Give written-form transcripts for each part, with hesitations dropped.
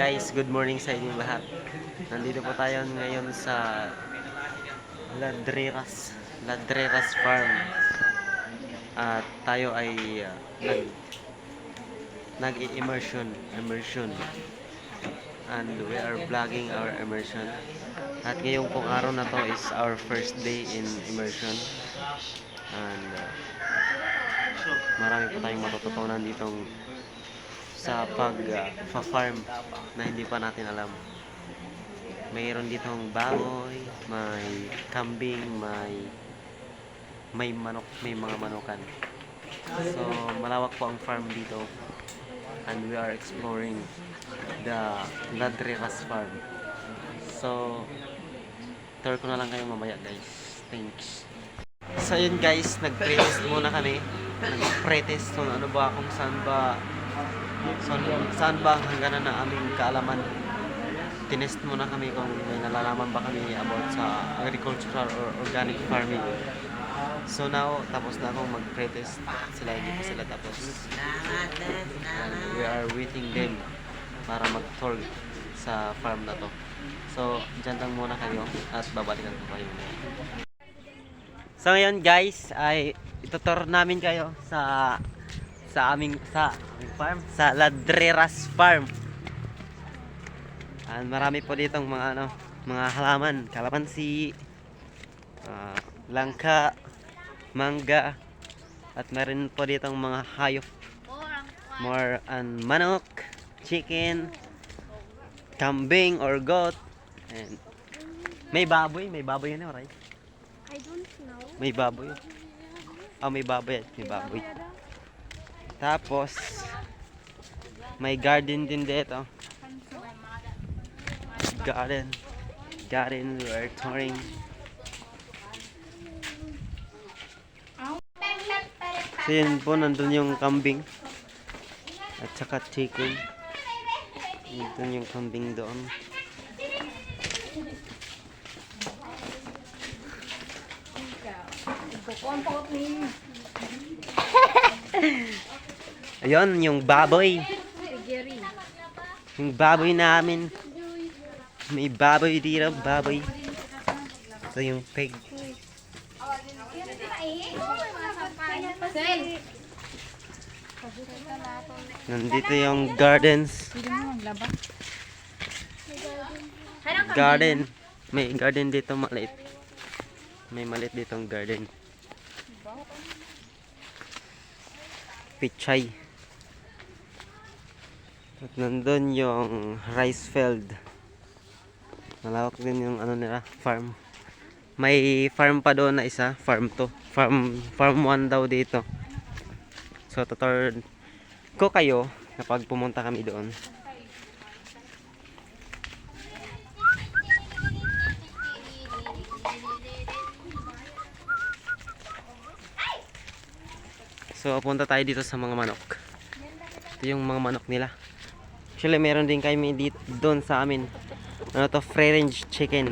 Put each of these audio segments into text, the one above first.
guys, good morning sa inyong lahat. Nandito po tayo ngayon sa Ladreras Farm. At tayo ay nag-immersion. And we are vlogging our immersion. At ngayong pong araw na to is our first day in immersion. And marami po tayong matututunan ditong sa pag-farm na hindi pa natin alam. Mayroon ditong baboy, may kambing, may manok, may mga manukan. So, malawak po ang farm dito. And we are exploring the Ladreras Farm. So, tour ko na lang kayo mamaya, guys. Thanks. So, yun guys, nag-pretest muna kami. Nag-pretest kung ano ba, kung saan ba ang hangganan ng aming kaalaman. Tinest muna kami kung may nalalaman ba kami about sa agricultural or organic farming. So now, tapos na akong mag-pretest. Hindi pa sila tapos. And we are waiting them para mag-tour sa farm na to. So, dyan lang muna kayo at babalikan ko kayo. So ngayon guys, ay itutur namin kayo sa aming farm, sa Ladreras Farm. And marami po ditong mga mga halaman, kalamansi, langka, mangga, at meron po ditong mga hayop, manok, chicken, kambing or goat, and may baboy yun, right? I don't know. May baboy. May baboy. Tapos may garden din dito. Garden we are touring. So yun po, nandun yung kambing at saka chicken. Nandun yung kambing doon. Ayun, yung baboy. Yung baboy namin. May baboy dito, baboy. Ito yung pig. Nandito yung gardens. Garden. May garden dito maliit. May maliit ditong garden. Pichay. At nandun yung rice field. Malawak din yung nila, farm. May farm pa doon na isa, farm 2. Farm 1 daw dito. So tutor ko kayo kapag pumunta kami doon. So punta tayo dito sa mga manok. Ito yung mga manok nila. Actually meron din kami dito doon sa amin. Ano to, free range chicken.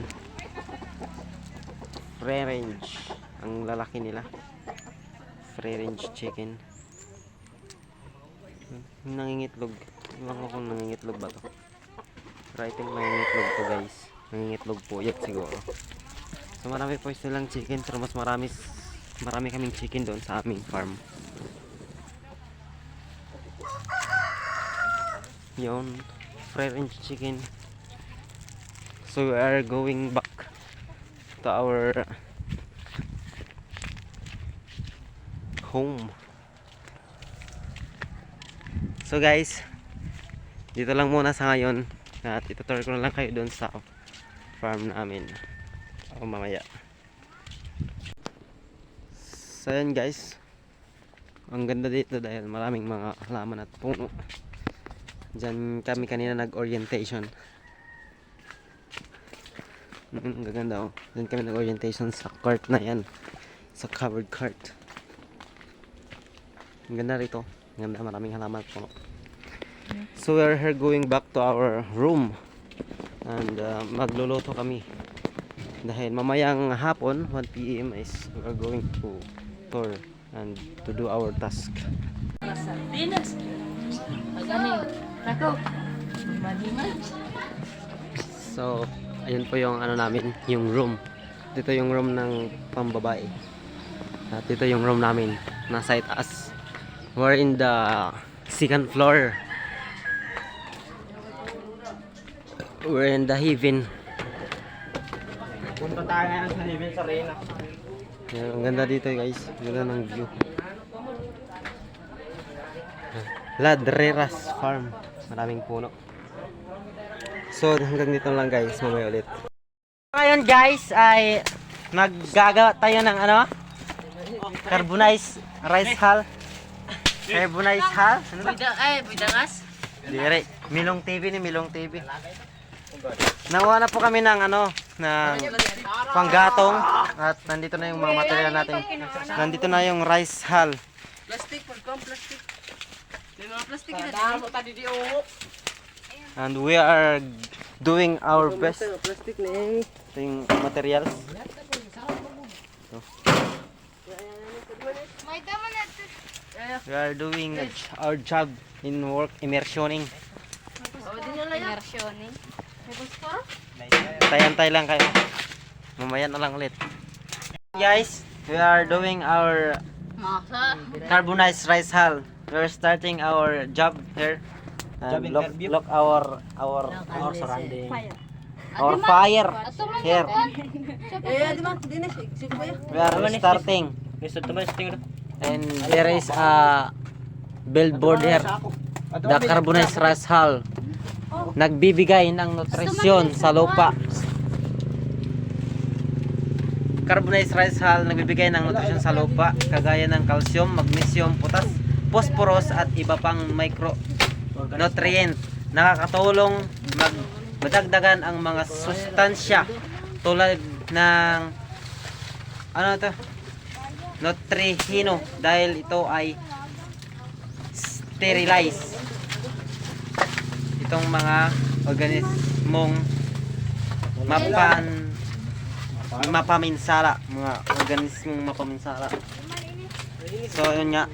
Free range ang lalaki nila. Free range chicken. Nangingitlog. Ewan ko kung nangingitlog ba to. Pero I think nangingitlog to guys. Nangingitlog po yan siguro. So marami po silang chicken. Pero mas marami kaming chicken doon sa aming farm. Yun, free range chicken. So we are going back to our home. So guys, dito lang muna sa ngayon. At itutur ko na lang kayo doon sa farm namin mamaya. So yan guys, ang ganda dito dahil maraming mga halaman at puno. Diyan kami kanina nag-orientation. Ang gaganda oh. Diyan kami nag-orientation sa cart na yan. Sa covered cart. Ang ganda rito. Ang ganda, maraming halaman po. So we are here going back to our room. And magluluto kami. Dahil mamayang hapon, 1 PM is we are going to tour and to do our task. Dinas. Aganin. Nako. So, ayun po yung ano namin, yung room. Dito yung room ng pambabae. At dito yung room namin, nasa itaas. We're in the second floor. We're in the heaven. Punta tayo ngayon sa Heaven sa Reyna. Ayan, ang ganda dito guys. Ang ganda ng view. Ladreras Farm. Maraming puno. So hanggang dito lang guys. Mamaya ulit. Ngayon guys ay maggagawa tayo ng ano? Carbonized rice hull. Carbonized hull? Ano ba? Bidangas? Dire. Milong TV ni Milong TV. Nakuha na po kami ng ano, ng panggatong at nandito na yung mga material natin. Nandito na yung rice hull. Plastic, pagkong plastic. May mga plastic na Damo tadi di uho. And we are doing our best. Plastic na yung Ito yung materials. We are doing our job in work immersioning. Immersioning. May gusto? Antay-antay lang kayo. Mamaya na lang ulit. Guys, we are doing our masa. carbonized rice hull. We're starting our job here. Job And look, interview. look our surrounding. Fire. our fire here. Eh, di ba? Di na siya. Sige ba yan? We are starting. Lisod to ba tingin? And there is a billboard here. The carbonized rice hull. Nagbibigay ng nutrisyon sa lupa. Carbonized rice hull nagbibigay ng nutrisyon sa lupa kagaya ng calcium, magnesium, potas, phosphorus at iba pang micronutrient. Nakakatulong madagdagan ang mga sustansya tulad ng ano to? Nutrihino dahil ito ay sterilize itong mga organismong mapaminsala, mga organismong mapaminsala. So yun nga,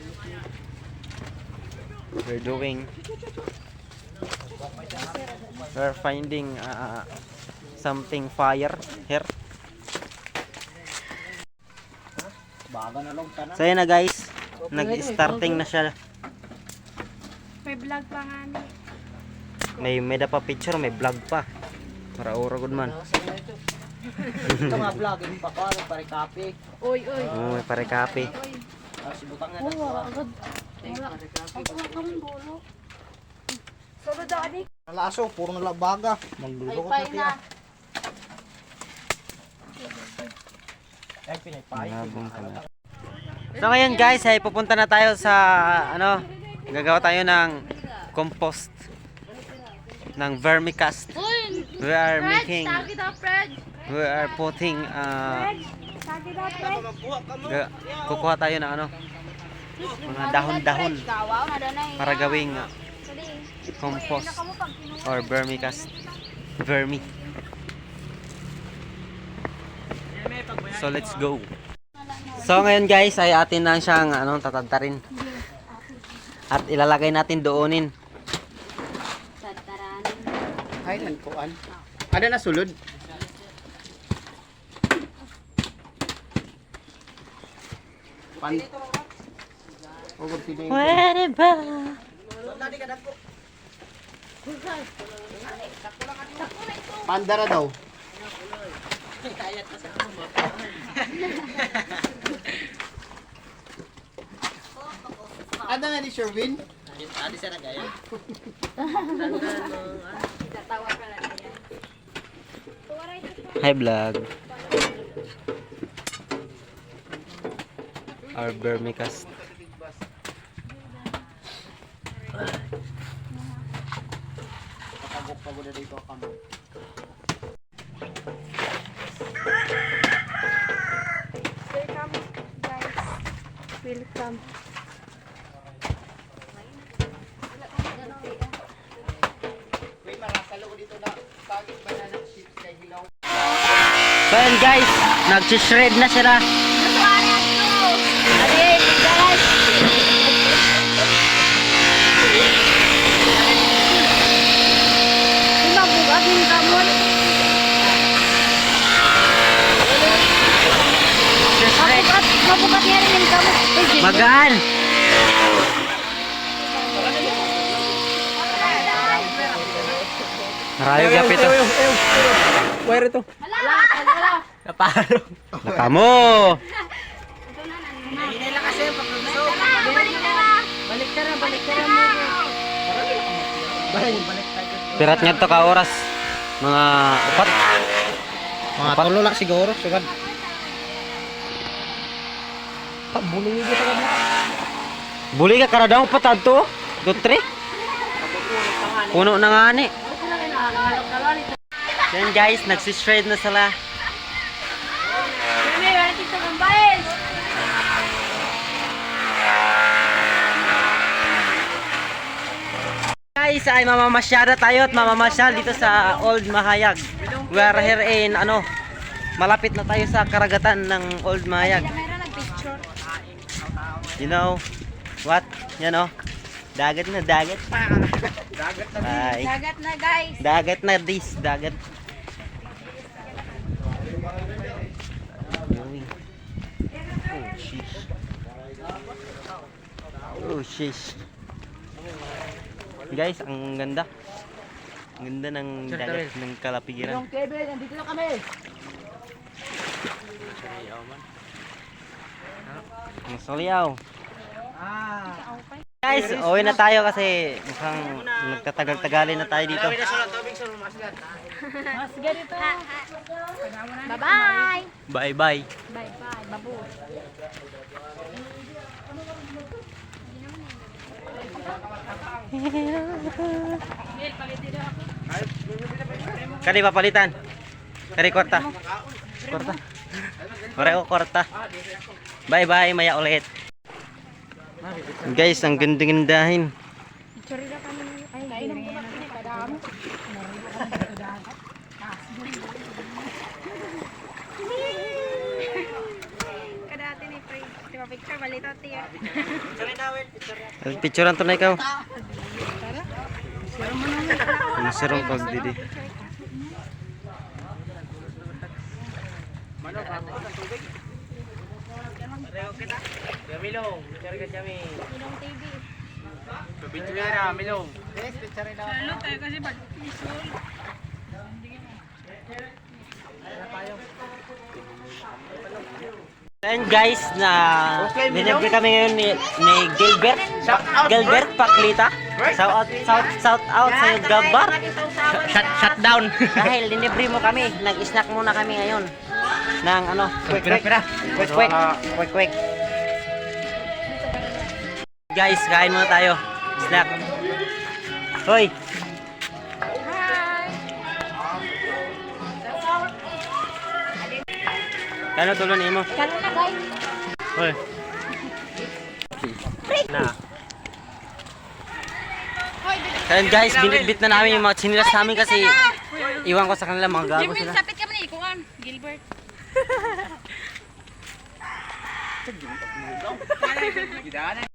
we're finding something fire here. Baga na lang tanan. So yun na guys, nag-starting na siya. May vlog pa nga ni. May pa picture, may vlog pa. Para ura good man. Ito nga vlogging pa ko, pare copy. Oy, oy. Oh, may pare kape. Si butang nga Oo, agad. Wala. Ako kami bolo. Solo daw adik. Laso, puro na lang baga. Magluluto ko Ay, na. Ay, pinipay. So ngayon guys, ay pupunta na tayo sa ano, gagawa tayo ng compost ng vermicast. Uy, We are making, Sagi daw, Fred. we are putting Sagi daw, Fred. kukuha tayo ng ano, mga dahon-dahon Gawaw na doon na para gawing compost or vermicast. Vermi. So let's go. So ngayon guys ay atin na siyang ano, tatantarin. At ilalagay natin doonin. Ay, nankuan. Ada na sulod. Pan. Ugod pili. Pwede ba? Pandara daw. Ada na ni Sherwin? Ada siya na gaya. Hi vlog. Our vermicast. Pagod na dito kamo. Welcome, guys. Welcome. Wait, marasalo ko dito na pagod banana chips kay hilaw. So yun guys, nag-shred na sila. mabukat niya rin yung kamot. Magaan! Marayo gapit ito. Wire ito. Wala. Naparo. Nakamo! Hinila kasi yung pagluso. Balik ka na mo. Pirat nga ito ka oras. Mga upat. Mga tulo lang siguro. Sugad. Buli ka karadang upat adto. 2-3. Puno na nga ni. Yan guys, nagsishred na sila. Kami, wala dito kambahin. Guys, ay mamamasyada tayo at mamamasyal dito sa Old Mahayag. We are here in malapit na tayo sa karagatan ng Old Mahayag. Mayroon nag-picture. You know what? Yan o. Dagat na, dagat. Bye. Dagat na guys. Dagat na this, dagat. Going. Oh, sheesh. Oh, sheesh. Guys, ang ganda. Ang ganda ng dagat ng Kalapigiran. Kevin, nandito na kami. Ang soliyaw. Guys, uwi na tayo kasi mukhang nagtatagal-tagalin na tayo dito. Mas ganito. Bye-bye. Bye-bye. Bye-bye. Babu. Kani papalitan. Kani korta. Korta. Pareho korta. Bye-bye, maya ulit. Guys, ang ganda-gandahin. Picture na kami. Ay, nainom ko na kami. Kadamo. Kadati ni Pre. Di ba picture? Balito, tiya. Picturean to na ikaw. Masarong pag didi. Milong, picture ka kami. Ilong TV. Picture na, Milong. Yes, picture na. Lalo tayo kasi pag-isul. And guys, na delivery kami ngayon ni Gilbert. Gilbert Paklita. Shout out sa iyo, Gabar. Shut down. Dahil delivery mo kami, nag-snack muna kami ngayon. Ng ano, quick. Guys, kain muna tayo. Snack. Hoy. Kano tulon mo? Kano na guys? Hoy. Na. Kaya guys, binitbit na namin yung mga chinilas namin kasi iwan ko sa kanila, mga gago sila. Sapit ka man ikuan, Gilbert. Gidaan